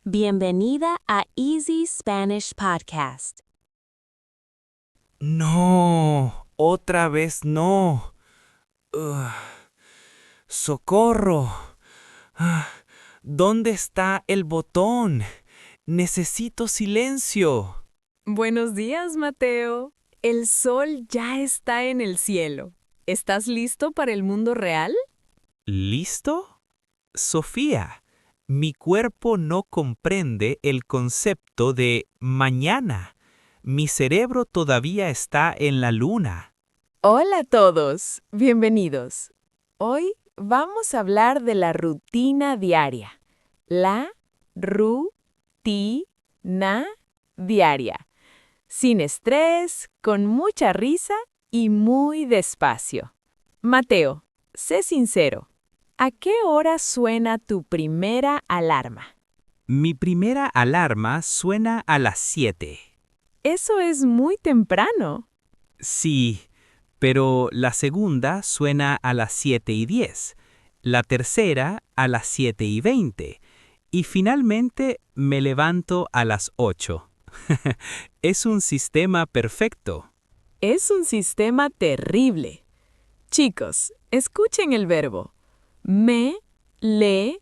Bienvenida a Easy Spanish Podcast. No, otra vez no. Ugh. ¡Socorro! Ah, ¿Dónde está el botón? Necesito silencio. Buenos días, Mateo. El sol ya está en el cielo. ¿Estás listo para el mundo real? ¿Listo? Sofía, mi cuerpo no comprende el concepto de mañana. Mi cerebro todavía está en la luna. Hola a todos, bienvenidos. Hoy vamos a hablar de la rutina diaria. La rutina diaria. Sin estrés, con mucha risa y muy despacio. Mateo, sé sincero. ¿A qué hora suena tu primera alarma? Mi primera alarma suena a las 7. Eso es muy temprano. Sí, pero la segunda suena a las 7:10, la tercera a las 7:20 y finalmente me levanto a las 8. Es un sistema perfecto. Es un sistema terrible. Chicos, escuchen el verbo. Me levanto.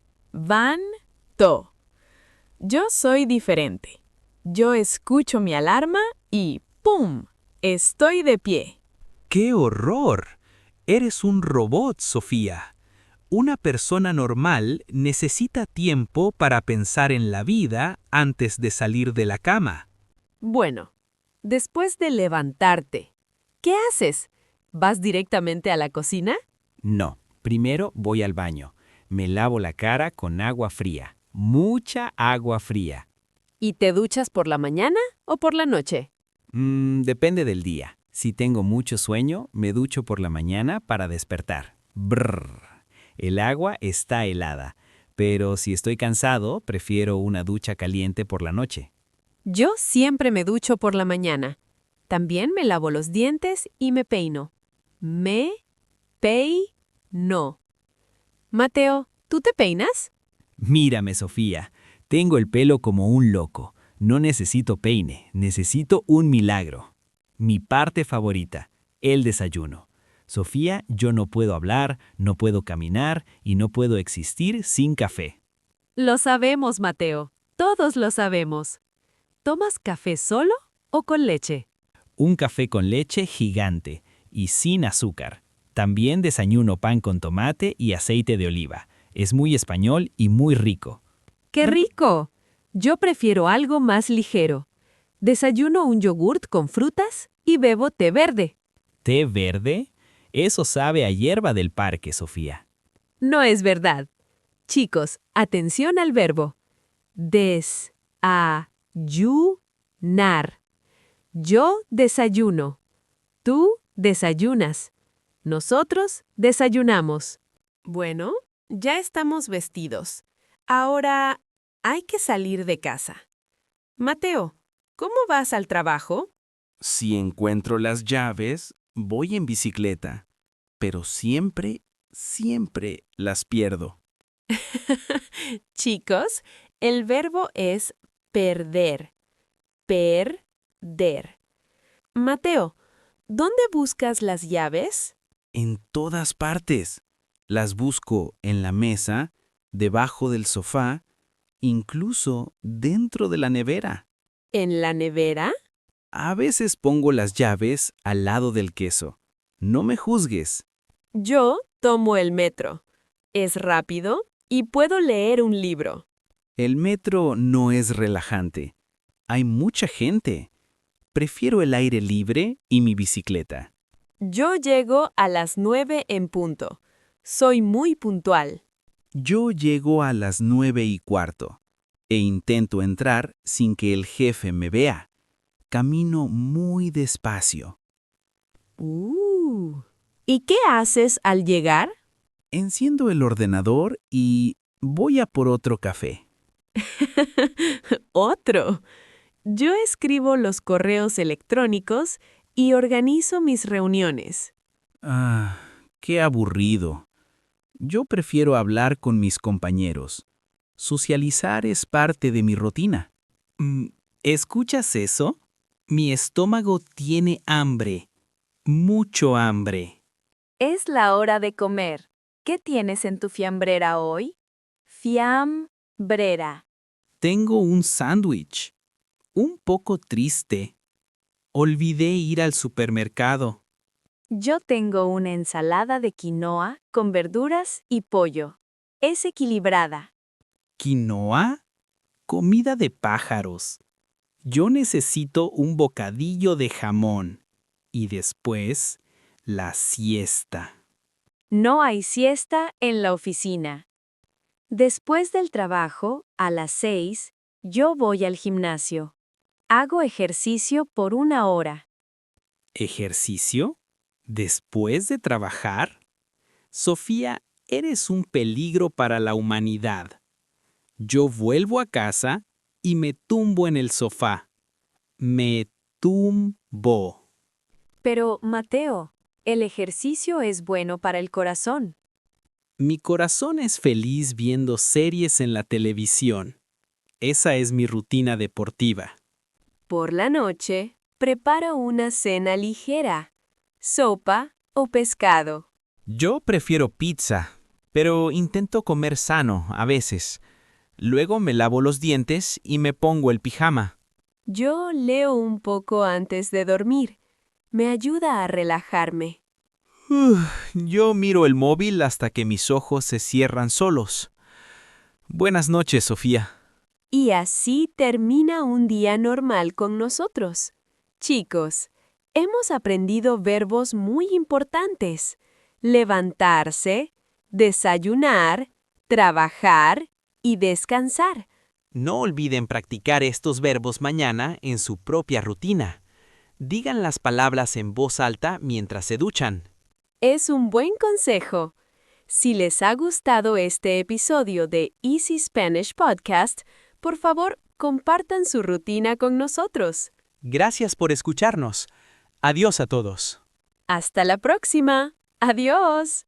Yo soy diferente. Yo escucho mi alarma y ¡pum! Estoy de pie. ¡Qué horror! Eres un robot, Sofía. Una persona normal necesita tiempo para pensar en la vida antes de salir de la cama. Bueno, después de levantarte, ¿qué haces? ¿Vas directamente a la cocina? No, primero voy al baño. Me lavo la cara con agua fría. Mucha agua fría. ¿Y te duchas por la mañana o por la noche? Depende del día. Si tengo mucho sueño, me ducho por la mañana para despertar. Brrr. El agua está helada, pero si estoy cansado, prefiero una ducha caliente por la noche. Yo siempre me ducho por la mañana. También me lavo los dientes y me peino. Me peino. Mateo, ¿tú te peinas? Mírame, Sofía. Tengo el pelo como un loco. No necesito peine, necesito un milagro. Mi parte favorita, el desayuno. Sofía, yo no puedo hablar, no puedo caminar y no puedo existir sin café. Lo sabemos, Mateo. Todos lo sabemos. ¿Tomas café solo o con leche? Un café con leche gigante y sin azúcar. También desayuno pan con tomate y aceite de oliva. Es muy español y muy rico. ¡Qué rico! Yo prefiero algo más ligero. Desayuno un yogurt con frutas y bebo té verde. ¿Té verde? Eso sabe a hierba del parque, Sofía. No es verdad. Chicos, atención al verbo. Desayunar. Yo desayuno. Tú desayunas. Nosotros desayunamos. Bueno, ya estamos vestidos. Ahora hay que salir de casa. Mateo, ¿cómo vas al trabajo? Si encuentro las llaves, voy en bicicleta, pero siempre las pierdo. Chicos, el verbo es perder. Perder. Mateo, ¿dónde buscas las llaves? En todas partes. Las busco en la mesa, debajo del sofá, incluso dentro de la nevera. ¿En la nevera? A veces pongo las llaves al lado del queso. No me juzgues. Yo tomo el metro. Es rápido y puedo leer un libro. El metro no es relajante. Hay mucha gente. Prefiero el aire libre y mi bicicleta. Yo llego a las 9 en punto. Soy muy puntual. Yo llego a las 9:15 e intento entrar sin que el jefe me vea. Camino muy despacio. ¿Y qué haces al llegar? Enciendo el ordenador y voy a por otro café. Otro. Yo escribo los correos electrónicos y organizo mis reuniones. Ah, qué aburrido. Yo prefiero hablar con mis compañeros. Socializar es parte de mi rutina. ¿Escuchas eso? Mi estómago tiene hambre. Mucho hambre. Es la hora de comer. ¿Qué tienes en tu fiambrera hoy? Fiambrera. Tengo un sándwich. Un poco triste. Olvidé ir al supermercado. Yo tengo una ensalada de quinoa con verduras y pollo. Es equilibrada. ¿Quinoa? Comida de pájaros. Yo necesito un bocadillo de jamón. Y después, la siesta. No hay siesta en la oficina. Después del trabajo, a las 6, yo voy al gimnasio. Hago ejercicio por 1 hora. ¿Ejercicio? ¿Después de trabajar? Sofía, eres un peligro para la humanidad. Yo vuelvo a casa y me tumbo en el sofá. Me tumbo. Pero, Mateo, el ejercicio es bueno para el corazón. Mi corazón es feliz viendo series en la televisión. Esa es mi rutina deportiva. Por la noche, prepara una cena ligera, sopa o pescado. Yo prefiero pizza, pero intento comer sano a veces. Luego me lavo los dientes y me pongo el pijama. Yo leo un poco antes de dormir. Me ayuda a relajarme. Yo miro el móvil hasta que mis ojos se cierran solos. Buenas noches, Sofía. Y así termina un día normal con nosotros. Chicos, hemos aprendido verbos muy importantes. Levantarse, desayunar, trabajar y descansar. No olviden practicar estos verbos mañana en su propia rutina. Digan las palabras en voz alta mientras se duchan. Es un buen consejo. Si les ha gustado este episodio de Easy Spanish Podcast, por favor, compartan su rutina con nosotros. Gracias por escucharnos. Adiós a todos. Hasta la próxima. Adiós.